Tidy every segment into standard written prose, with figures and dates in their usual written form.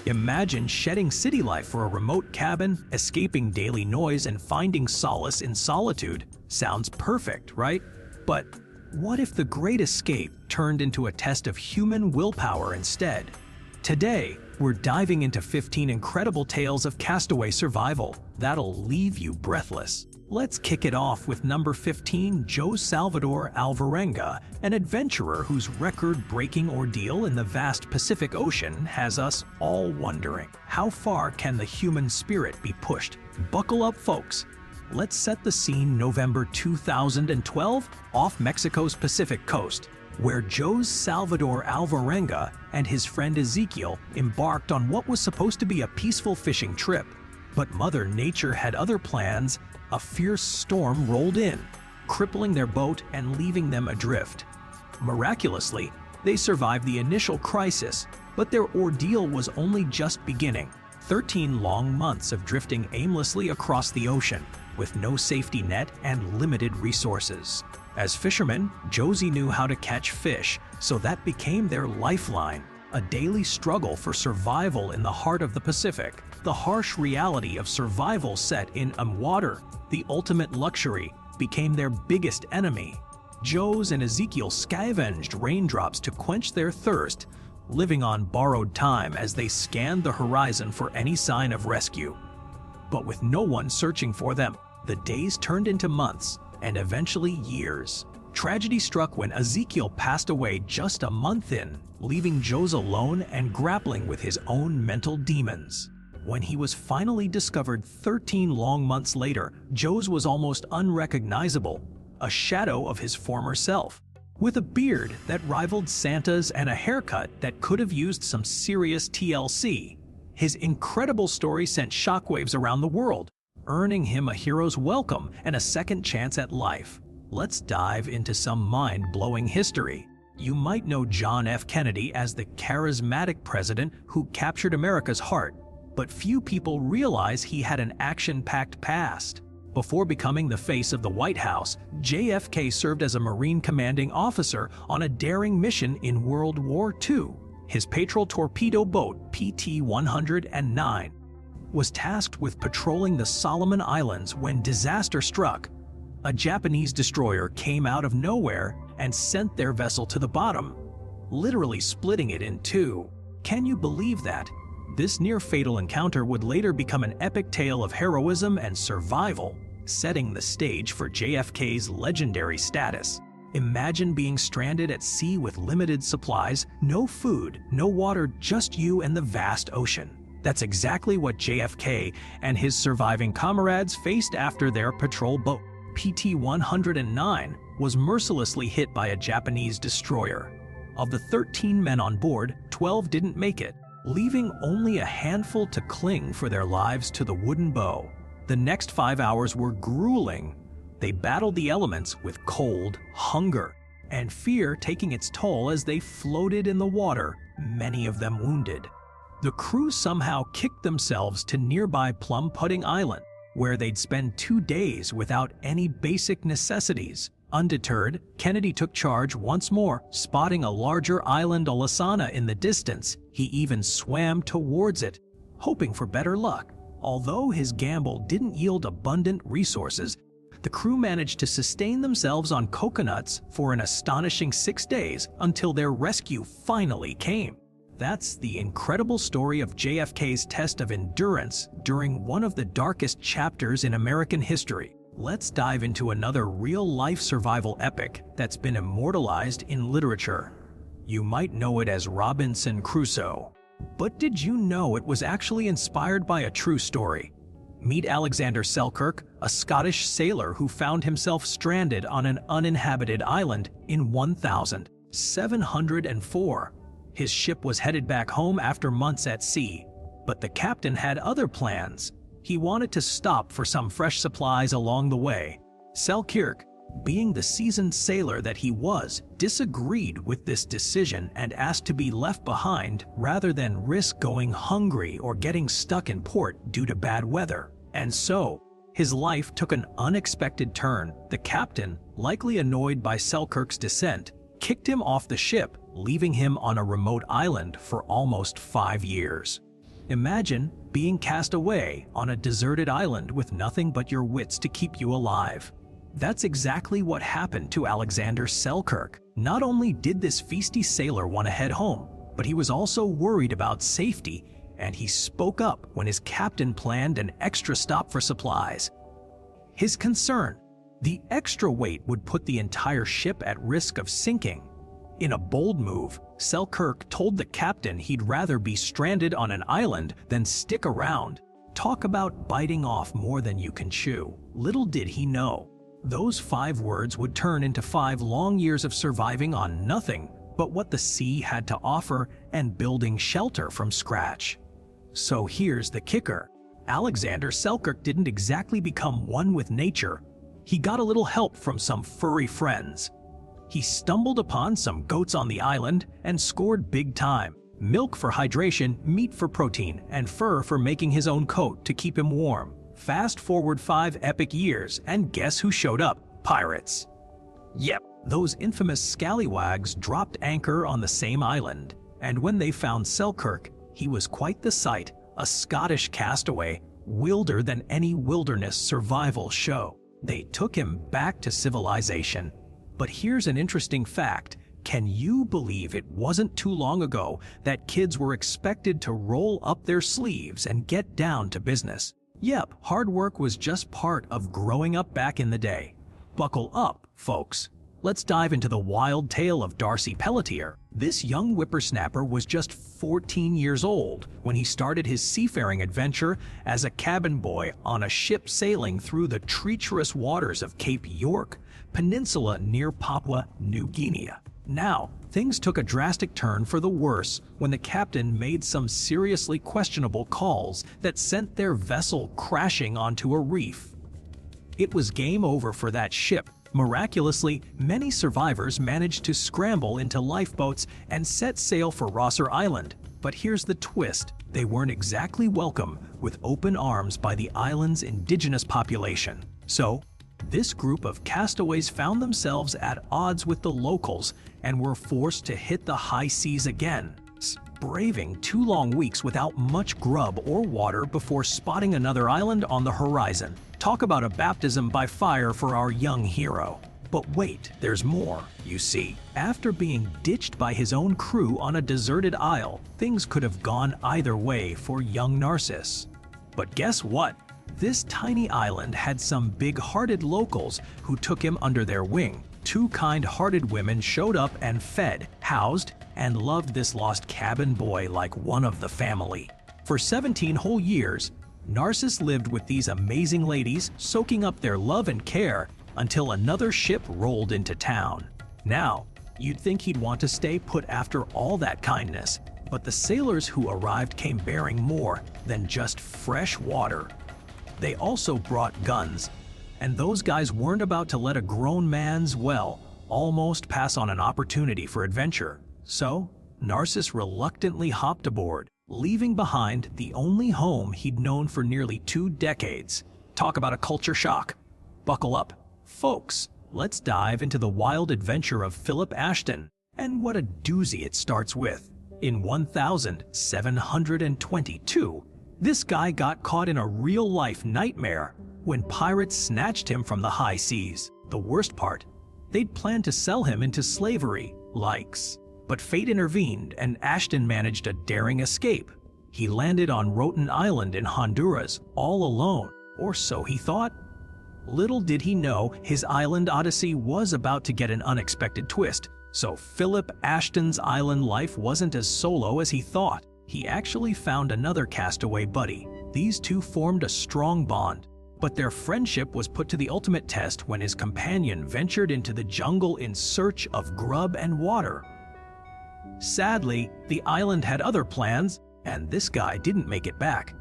Imagine shedding city life for a remote cabin, escaping daily noise, and finding solace in solitude. Sounds perfect, right? But what if the great escape turned into a test of human willpower instead? Today, we're diving into 15 incredible tales of castaway survival that'll leave you breathless. Let's kick it off with number 15, Joe Salvador Alvarenga, an adventurer whose record-breaking ordeal in the vast Pacific Ocean has us all wondering, how far can the human spirit be pushed? Buckle up, folks. Let's set the scene November 2012 off Mexico's Pacific coast, where Joe Salvador Alvarenga and his friend Ezekiel embarked on what was supposed to be a peaceful fishing trip. But Mother Nature had other plans. A fierce storm rolled in, crippling their boat and leaving them adrift. Miraculously, they survived the initial crisis, but their ordeal was only just beginning. 13 long months of drifting aimlessly across the ocean, with no safety net and limited resources. As fishermen, Josie knew how to catch fish, so that became their lifeline, a daily struggle for survival in the heart of the Pacific. The harsh reality of survival set in water, the ultimate luxury, became their biggest enemy. Joe's and Ezekiel scavenged raindrops to quench their thirst, living on borrowed time as they scanned the horizon for any sign of rescue. But with no one searching for them, the days turned into months and eventually years. Tragedy struck when Ezekiel passed away just a month in, leaving Joe's alone and grappling with his own mental demons. When he was finally discovered 13 long months later, Joe's was almost unrecognizable, a shadow of his former self. With a beard that rivaled Santa's and a haircut that could have used some serious TLC, his incredible story sent shockwaves around the world, earning him a hero's welcome and a second chance at life. Let's dive into some mind-blowing history. You might know John F. Kennedy as the charismatic president who captured America's heart, but few people realize he had an action-packed past. Before becoming the face of the White House, JFK served as a Marine commanding officer on a daring mission in World War II. His patrol torpedo boat, PT-109, was tasked with patrolling the Solomon Islands when disaster struck. A Japanese destroyer came out of nowhere and sent their vessel to the bottom, literally splitting it in two. Can you believe that? This near-fatal encounter would later become an epic tale of heroism and survival, setting the stage for JFK's legendary status. Imagine being stranded at sea with limited supplies, no food, no water, just you and the vast ocean. That's exactly what JFK and his surviving comrades faced after their patrol boat, PT-109, was mercilessly hit by a Japanese destroyer. Of the 13 men on board, 12 didn't make it, leaving only a handful to cling for their lives to the wooden bow. The next 5 hours were grueling. They battled the elements with cold, hunger, and fear taking its toll as they floated in the water, many of them wounded. The crew somehow kicked themselves to nearby Plum Pudding Island, where they'd spend 2 days without any basic necessities. Undeterred, Kennedy took charge once more, spotting a larger island, Olasana, in the distance. He even swam towards it, hoping for better luck. Although his gamble didn't yield abundant resources, the crew managed to sustain themselves on coconuts for an astonishing 6 days until their rescue finally came. That's the incredible story of JFK's test of endurance during one of the darkest chapters in American history. Let's dive into another real-life survival epic that's been immortalized in literature. You might know it as Robinson Crusoe. But did you know it was actually inspired by a true story? Meet Alexander Selkirk, a Scottish sailor who found himself stranded on an uninhabited island in 1704. His ship was headed back home after months at sea, but the captain had other plans. He wanted to stop for some fresh supplies along the way. Selkirk, being the seasoned sailor that he was, disagreed with this decision and asked to be left behind rather than risk going hungry or getting stuck in port due to bad weather. And so, his life took an unexpected turn. The captain, likely annoyed by Selkirk's descent, kicked him off the ship, leaving him on a remote island for almost 5 years. Imagine being cast away on a deserted island with nothing but your wits to keep you alive. That's exactly what happened to Alexander Selkirk. Not only did this feisty sailor want to head home, but he was also worried about safety, and he spoke up when his captain planned an extra stop for supplies. His concern: the extra weight would put the entire ship at risk of sinking. In a bold move, Selkirk told the captain he'd rather be stranded on an island than stick around. Talk about biting off more than you can chew. Little did he know, those 5 words would turn into 5 long years of surviving on nothing but what the sea had to offer and building shelter from scratch. So here's the kicker: Alexander Selkirk didn't exactly become one with nature. He got a little help from some furry friends. He stumbled upon some goats on the island and scored big time. Milk for hydration, meat for protein, and fur for making his own coat to keep him warm. Fast forward 5 epic years, and guess who showed up? Pirates. Yep, those infamous scallywags dropped anchor on the same island, and when they found Selkirk, he was quite the sight, a Scottish castaway, wilder than any wilderness survival show. They took him back to civilization. But here's an interesting fact: can you believe it wasn't too long ago that kids were expected to roll up their sleeves and get down to business? Yep, hard work was just part of growing up back in the day. Buckle up, folks. Let's dive into the wild tale of Darcy Pelletier. This young whippersnapper was just 14 years old when he started his seafaring adventure as a cabin boy on a ship sailing through the treacherous waters of Cape York Peninsula near Papua New Guinea. Now, things took a drastic turn for the worse when the captain made some seriously questionable calls that sent their vessel crashing onto a reef. It was game over for that ship. Miraculously, many survivors managed to scramble into lifeboats and set sail for Rosser Island. But here's the twist: they weren't exactly welcome with open arms by the island's indigenous population. So, this group of castaways found themselves at odds with the locals and were forced to hit the high seas again, braving 2 long weeks without much grub or water before spotting another island on the horizon. Talk about a baptism by fire for our young hero. But wait, there's more. You see, after being ditched by his own crew on a deserted isle, things could have gone either way for young Narcissus. But guess what? This tiny island had some big-hearted locals who took him under their wing. 2 kind-hearted women showed up and fed, housed, and loved this lost cabin boy like one of the family. For 17 whole years, Narcissus lived with these amazing ladies, soaking up their love and care until another ship rolled into town. Now, you'd think he'd want to stay put after all that kindness, but the sailors who arrived came bearing more than just fresh water. They also brought guns, and those guys weren't about to let a grown man's, well, almost pass on an opportunity for adventure. So, Narcissus reluctantly hopped aboard, leaving behind the only home he'd known for nearly 2 decades. Talk about a culture shock. Buckle up, folks. Let's dive into the wild adventure of Philip Ashton, and what a doozy it starts with. In 1722, this guy got caught in a real-life nightmare when pirates snatched him from the high seas. The worst part, they'd planned to sell him into slavery, likes. But fate intervened and Ashton managed a daring escape. He landed on Roten Island in Honduras all alone, or so he thought. Little did he know his island odyssey was about to get an unexpected twist. So Philip Ashton's island life wasn't as solo as he thought. He actually found another castaway buddy. These 2 formed a strong bond, but their friendship was put to the ultimate test when his companion ventured into the jungle in search of grub and water. Sadly, the island had other plans, and this guy didn't make it back.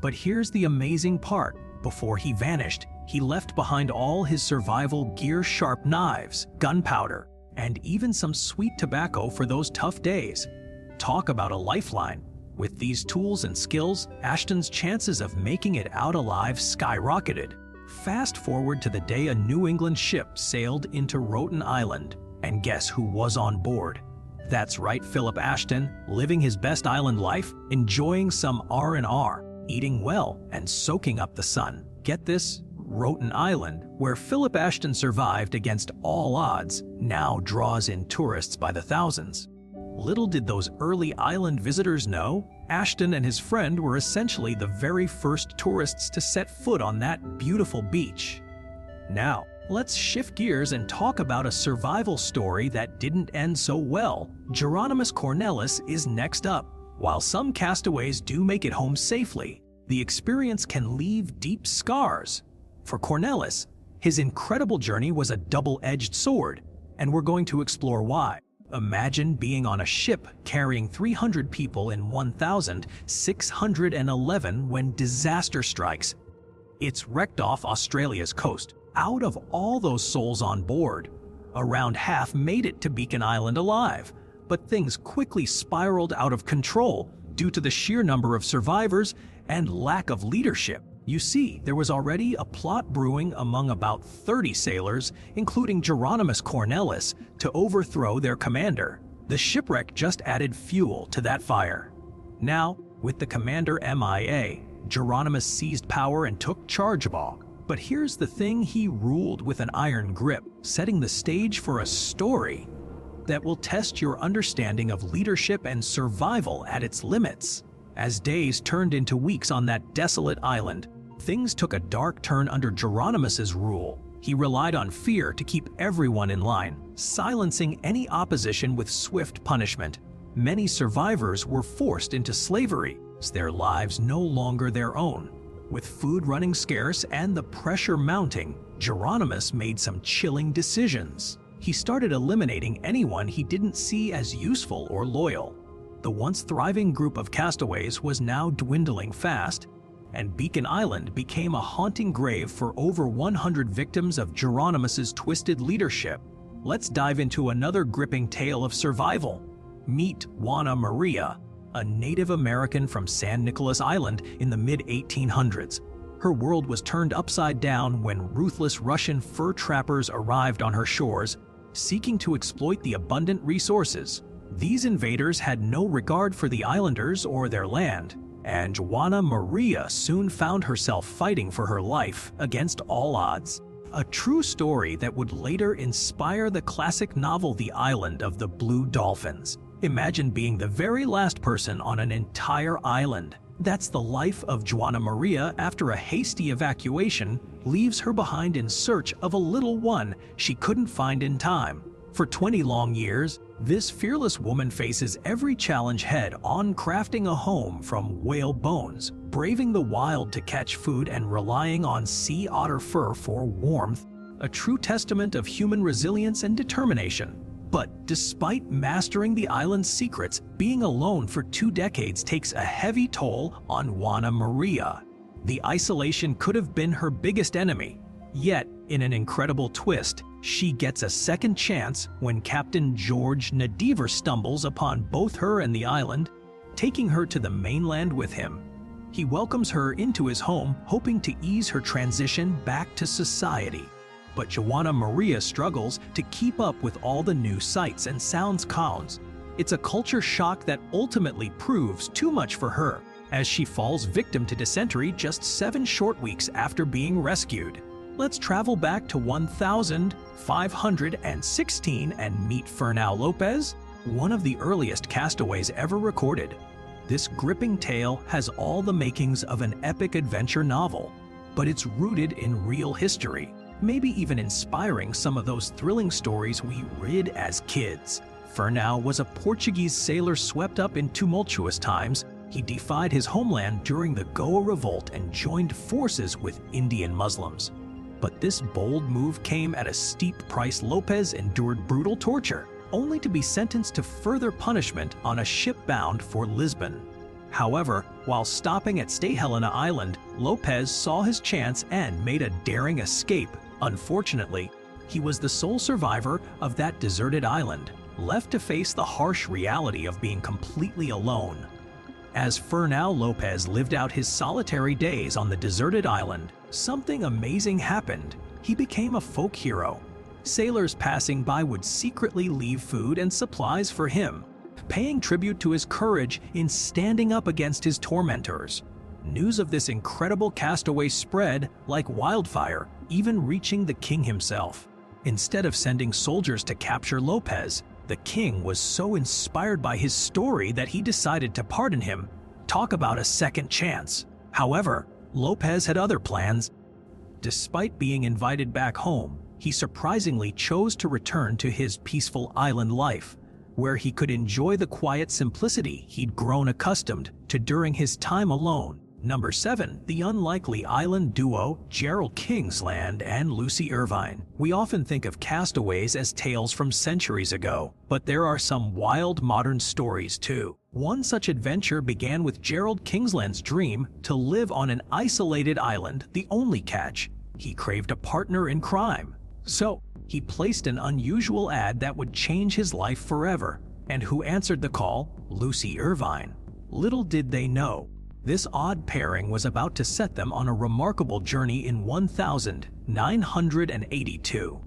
But here's the amazing part. Before he vanished, he left behind all his survival gear: sharp knives, gunpowder, and even some sweet tobacco for those tough days. Talk about a lifeline. With these tools and skills, Ashton's chances of making it out alive skyrocketed. Fast forward to the day a New England ship sailed into Roten Island, and guess who was on board? That's right, Philip Ashton, living his best island life, enjoying some R&R, eating well, and soaking up the sun. Get this? Roten Island, where Philip Ashton survived against all odds, now draws in tourists by the thousands. Little did those early island visitors know, Ashton and his friend were essentially the very first tourists to set foot on that beautiful beach. Now, let's shift gears and talk about a survival story that didn't end so well. Geronimus Cornelis is next up. While some castaways do make it home safely, the experience can leave deep scars. For Cornelis, his incredible journey was a double-edged sword, and we're going to explore why. Imagine being on a ship carrying 300 people in 1,611 when disaster strikes. It's wrecked off Australia's coast. Out of all those souls on board, around half made it to Beacon Island alive, but things quickly spiraled out of control due to the sheer number of survivors and lack of leadership. You see, there was already a plot brewing among about 30 sailors, including Geronimus Cornelis, to overthrow their commander. The shipwreck just added fuel to that fire. Now, with the commander MIA, Geronimus seized power and took charge of all. But here's the thing, he ruled with an iron grip, setting the stage for a story that will test your understanding of leadership and survival at its limits. As days turned into weeks on that desolate island, things took a dark turn under Geronimus's rule. He relied on fear to keep everyone in line, silencing any opposition with swift punishment. Many survivors were forced into slavery, their lives no longer their own. With food running scarce and the pressure mounting, Geronimus made some chilling decisions. He started eliminating anyone he didn't see as useful or loyal. The once thriving group of castaways was now dwindling fast, and Beacon Island became a haunting grave for over 100 victims of Geronimus's twisted leadership. Let's dive into another gripping tale of survival. Meet Juana Maria, a Native American from San Nicolas Island in the mid-1800s. Her world was turned upside down when ruthless Russian fur trappers arrived on her shores, seeking to exploit the abundant resources. These invaders had no regard for the islanders or their land, and Juana Maria soon found herself fighting for her life against all odds. A true story that would later inspire the classic novel The Island of the Blue Dolphins. Imagine being the very last person on an entire island. That's the life of Juana Maria after a hasty evacuation leaves her behind in search of a little one she couldn't find in time. For 20 long years, this fearless woman faces every challenge head-on, crafting a home from whale bones, braving the wild to catch food, and relying on sea otter fur for warmth, a true testament of human resilience and determination. But despite mastering the island's secrets, being alone for 2 decades takes a heavy toll on Juana Maria. The isolation could have been her biggest enemy. Yet, in an incredible twist, she gets a second chance when Captain George Nadiver stumbles upon both her and the island, taking her to the mainland with him. He welcomes her into his home, hoping to ease her transition back to society. But Juana Maria struggles to keep up with all the new sights and sounds. It's a culture shock that ultimately proves too much for her, as she falls victim to dysentery just 7 short weeks after being rescued. Let's travel back to 1516 and meet Fernão Lopes, one of the earliest castaways ever recorded. This gripping tale has all the makings of an epic adventure novel, but it's rooted in real history, maybe even inspiring some of those thrilling stories we read as kids. Fernão was a Portuguese sailor swept up in tumultuous times. He defied his homeland during the Goa Revolt and joined forces with Indian Muslims. But this bold move came at a steep price. Lopes endured brutal torture, only to be sentenced to further punishment on a ship bound for Lisbon. However, while stopping at St. Helena Island, Lopes saw his chance and made a daring escape. Unfortunately, he was the sole survivor of that deserted island, left to face the harsh reality of being completely alone. As Fernão Lopes lived out his solitary days on the deserted island, something amazing happened. He became a folk hero. Sailors passing by would secretly leave food and supplies for him, paying tribute to his courage in standing up against his tormentors. News of this incredible castaway spread like wildfire, even reaching the king himself. Instead of sending soldiers to capture Lopez, the king was so inspired by his story that he decided to pardon him. Talk about a second chance. However, Lopez had other plans. Despite being invited back home, he surprisingly chose to return to his peaceful island life, where he could enjoy the quiet simplicity he'd grown accustomed to during his time alone. Number 7. The unlikely island duo Gerald Kingsland and Lucy Irvine. We often think of Castaways as tales from centuries ago, but there are some wild modern stories too. One such adventure began with Gerald Kingsland's dream to live on an isolated island. The only catch, he craved a partner in crime. So, he placed an unusual ad that would change his life forever. And who answered the call? Lucy Irvine. Little did they know, this odd pairing was about to set them on a remarkable journey in 1982.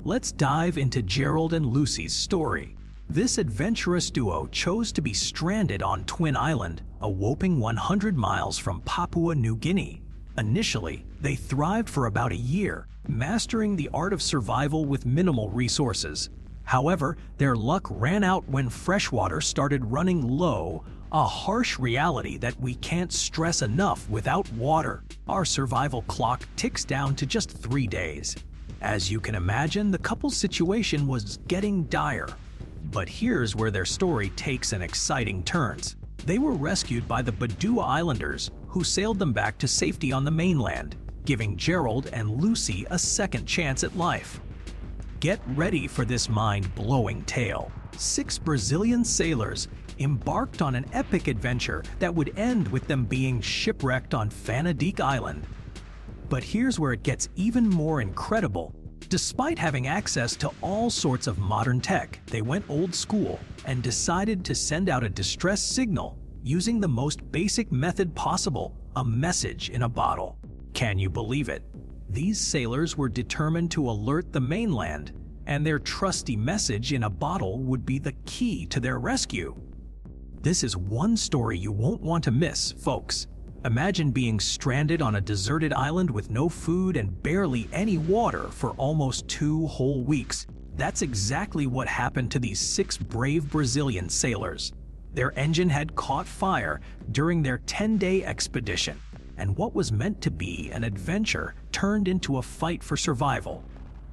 Let's dive into Gerald and Lucy's story. This adventurous duo chose to be stranded on Twin Island, a whopping 100 miles from Papua New Guinea. Initially, they thrived for about a year, mastering the art of survival with minimal resources. However, their luck ran out when freshwater started running low, a harsh reality that we can't stress enough. Without water, our survival clock ticks down to just 3 days. As you can imagine, the couple's situation was getting dire. But here's where their story takes an exciting turn. They were rescued by the Badua Islanders, who sailed them back to safety on the mainland, giving Gerald and Lucy a second chance at life. Get ready for this mind-blowing tale. 6 Brazilian sailors embarked on an epic adventure that would end with them being shipwrecked on Fanadique Island. But here's where it gets even more incredible. Despite having access to all sorts of modern tech, they went old school and decided to send out a distress signal using the most basic method possible, a message in a bottle. Can you believe it? These sailors were determined to alert the mainland, and their trusty message in a bottle would be the key to their rescue. This is one story you won't want to miss, folks. Imagine being stranded on a deserted island with no food and barely any water for almost 2 whole weeks. That's exactly what happened to these 6 brave Brazilian sailors. Their engine had caught fire during their 10-day expedition, and what was meant to be an adventure turned into a fight for survival.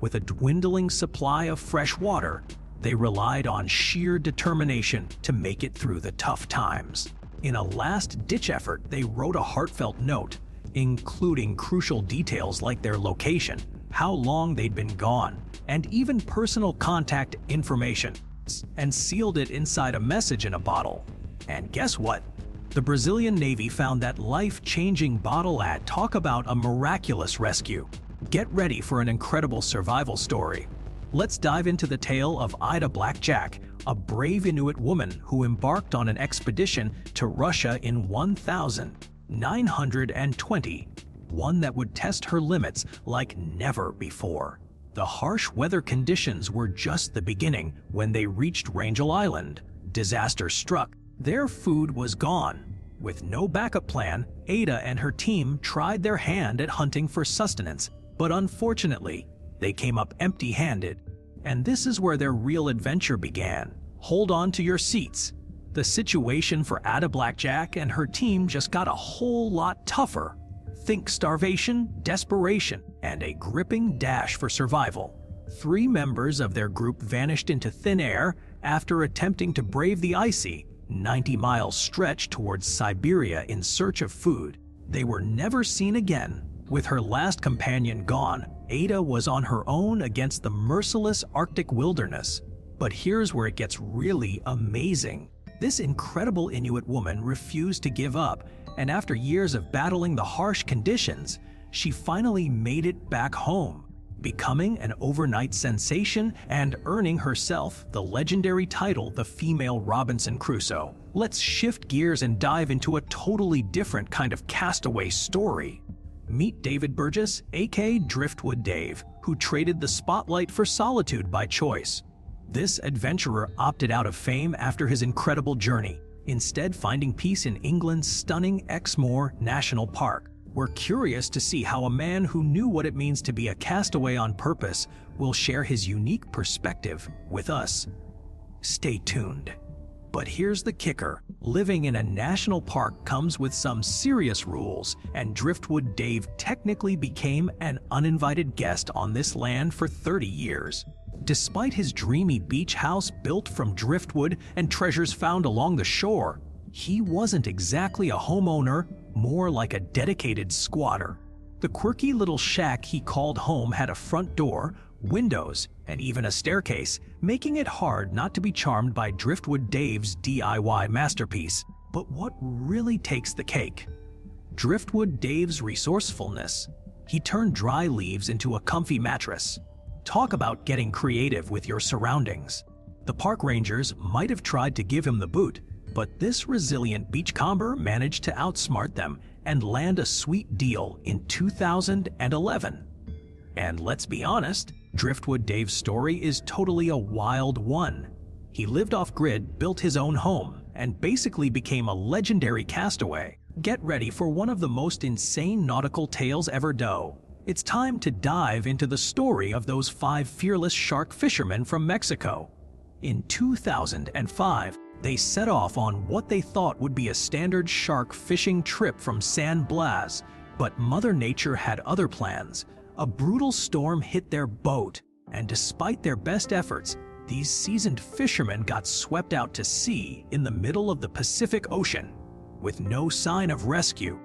With a dwindling supply of fresh water, they relied on sheer determination to make it through the tough times. In a last-ditch effort, they wrote a heartfelt note, including crucial details like their location, how long they'd been gone, and even personal contact information, and sealed it inside a message in a bottle. And guess what? The Brazilian Navy found that life-changing bottle ad. Talk about a miraculous rescue. Get ready for an incredible survival story. Let's dive into the tale of Ida Blackjack, a brave Inuit woman who embarked on an expedition to Russia in 1920, one that would test her limits like never before. The harsh weather conditions were just the beginning when they reached Rangel Island. Disaster struck. Their food was gone. With no backup plan, Ada and her team tried their hand at hunting for sustenance, but unfortunately, they came up empty-handed. And this is where their real adventure began. Hold on to your seats. The situation for Ada Blackjack and her team just got a whole lot tougher. Think starvation, desperation, and a gripping dash for survival. 3 members of their group vanished into thin air after attempting to brave the icy, 90-mile stretch towards Siberia in search of food. They were never seen again. With her last companion gone, Ada was on her own against the merciless Arctic wilderness. But here's where it gets really amazing. This incredible Inuit woman refused to give up, and after years of battling the harsh conditions, she finally made it back home, becoming an overnight sensation and earning herself the legendary title, the female Robinson Crusoe. Let's shift gears and dive into a totally different kind of castaway story. Meet David Burgess, aka Driftwood Dave, who traded the spotlight for solitude by choice. This adventurer opted out of fame after his incredible journey, instead finding peace in England's stunning Exmoor National Park. We're curious to see how a man who knew what it means to be a castaway on purpose will share his unique perspective with us. Stay tuned. But here's the kicker. Living in a national park comes with some serious rules, and Driftwood Dave technically became an uninvited guest on this land for 30 years. Despite his dreamy beach house built from driftwood and treasures found along the shore, he wasn't exactly a homeowner, more like a dedicated squatter. The quirky little shack he called home had a front door, windows, and even a staircase, making it hard not to be charmed by Driftwood Dave's DIY masterpiece. But what really takes the cake? Driftwood Dave's resourcefulness. He turned dry leaves into a comfy mattress. Talk about getting creative with your surroundings. The park rangers might have tried to give him the boot, but this resilient beachcomber managed to outsmart them and land a sweet deal in 2011. And let's be honest, Driftwood Dave's story is totally a wild one. He lived off-grid, built his own home, and basically became a legendary castaway. Get ready for one of the most insane nautical tales ever done. It's time to dive into the story of those 5 fearless shark fishermen from Mexico. In 2005, they set off on what they thought would be a standard shark fishing trip from San Blas, but Mother Nature had other plans. A brutal storm hit their boat, and despite their best efforts, these seasoned fishermen got swept out to sea in the middle of the Pacific Ocean, with no sign of rescue,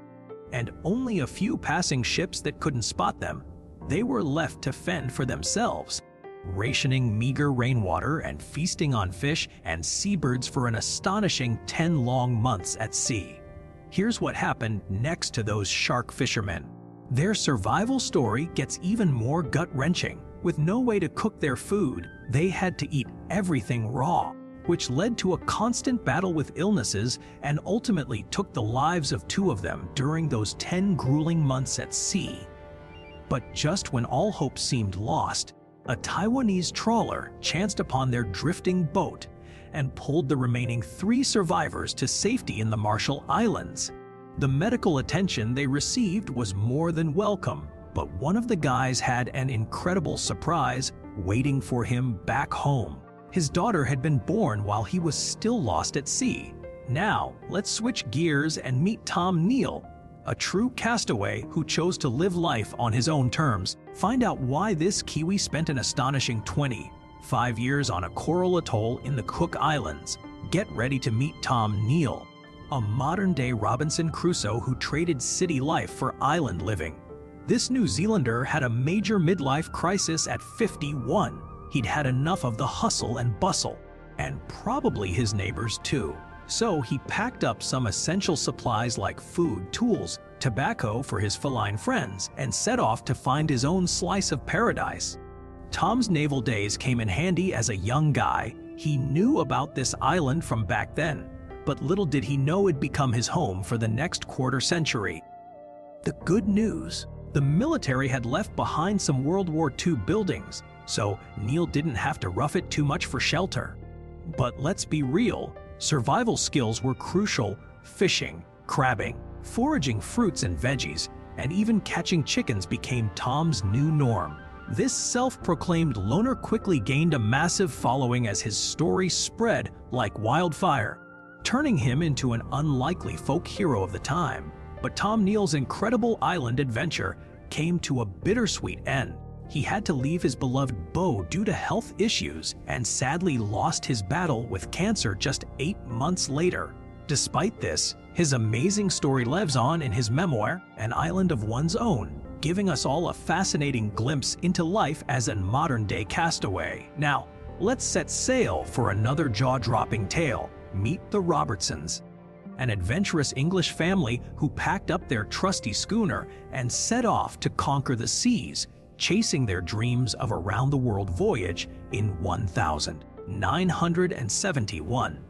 and only a few passing ships that couldn't spot them. They were left to fend for themselves, rationing meager rainwater and feasting on fish and seabirds for an astonishing 10 long months at sea. Here's what happened next to those shark fishermen. Their survival story gets even more gut-wrenching. With no way to cook their food, they had to eat everything raw, which led to a constant battle with illnesses and ultimately took the lives of 2 of them during those 10 grueling months at sea. But just when all hope seemed lost, a Taiwanese trawler chanced upon their drifting boat and pulled the remaining 3 survivors to safety in the Marshall Islands. The medical attention they received was more than welcome, but one of the guys had an incredible surprise waiting for him back home. His daughter had been born while he was still lost at sea. Now, let's switch gears and meet Tom Neal, a true castaway who chose to live life on his own terms. Find out why this Kiwi spent an astonishing 25 years on a coral atoll in the Cook Islands. Get ready to meet Tom Neal, a modern-day Robinson Crusoe who traded city life for island living. This New Zealander had a major midlife crisis at 51. He'd had enough of the hustle and bustle, and probably his neighbors too. So he packed up some essential supplies like food, tools, tobacco for his feline friends, and set off to find his own slice of paradise. Tom's naval days came in handy as a young guy. He knew about this island from back then, but little did he know it'd become his home for the next quarter century. The good news: the military had left behind some World War II buildings, so Neal didn't have to rough it too much for shelter. But let's be real, survival skills were crucial. Fishing, crabbing, foraging fruits and veggies, and even catching chickens became Tom's new norm. This self-proclaimed loner quickly gained a massive following as his story spread like wildfire, turning him into an unlikely folk hero of the time. But Tom Neal's incredible island adventure came to a bittersweet end. He had to leave his beloved beau due to health issues and sadly lost his battle with cancer just 8 months later. Despite this, his amazing story lives on in his memoir, An Island of One's Own, giving us all a fascinating glimpse into life as a modern-day castaway. Now, let's set sail for another jaw-dropping tale. Meet the Robertsons, an adventurous English family who packed up their trusty schooner and set off to conquer the seas, chasing their dreams of a round-the-world voyage in 1971.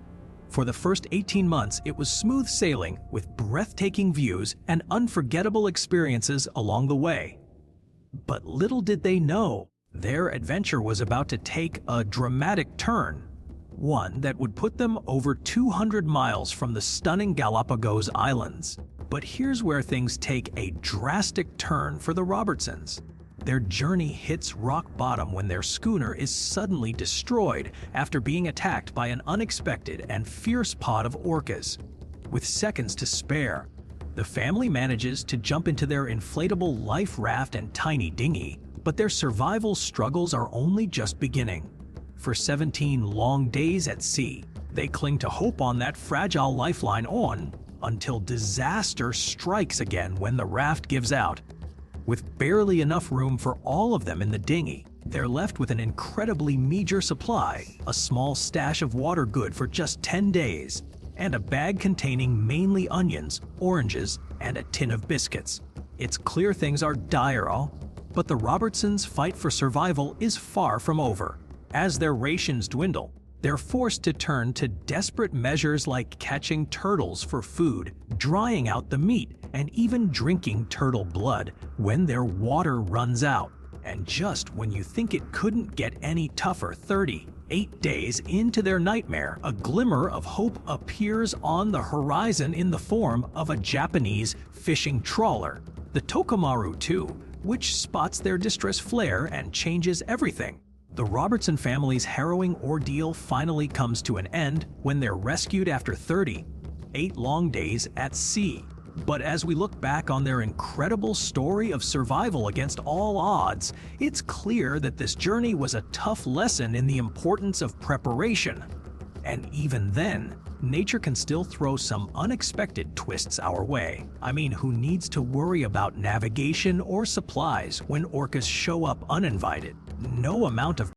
For the first 18 months, it was smooth sailing with breathtaking views and unforgettable experiences along the way. But little did they know, their adventure was about to take a dramatic turn, one that would put them over 200 miles from the stunning Galapagos Islands. But here's where things take a drastic turn for the Robertsons. Their journey hits rock bottom when their schooner is suddenly destroyed after being attacked by an unexpected and fierce pod of orcas. With seconds to spare, the family manages to jump into their inflatable life raft and tiny dinghy, but their survival struggles are only just beginning. For 17 long days at sea, they cling to hope on that fragile lifeline until disaster strikes again when the raft gives out. With barely enough room for all of them in the dinghy, they're left with an incredibly meager supply, a small stash of water good for just 10 days, and a bag containing mainly onions, oranges, and a tin of biscuits. It's clear things are dire, but the Robertsons' fight for survival is far from over. As their rations dwindle, they're forced to turn to desperate measures like catching turtles for food, drying out the meat, and even drinking turtle blood when their water runs out. And just when you think it couldn't get any tougher, 38 days into their nightmare, a glimmer of hope appears on the horizon in the form of a Japanese fishing trawler, the Tokomaru 2, which spots their distress flare and changes everything. The Robertson family's harrowing ordeal finally comes to an end when they're rescued after 38 long days at sea. But as we look back on their incredible story of survival against all odds, it's clear that this journey was a tough lesson in the importance of preparation. And even then, nature can still throw some unexpected twists our way. I mean, who needs to worry about navigation or supplies when orcas show up uninvited? No amount of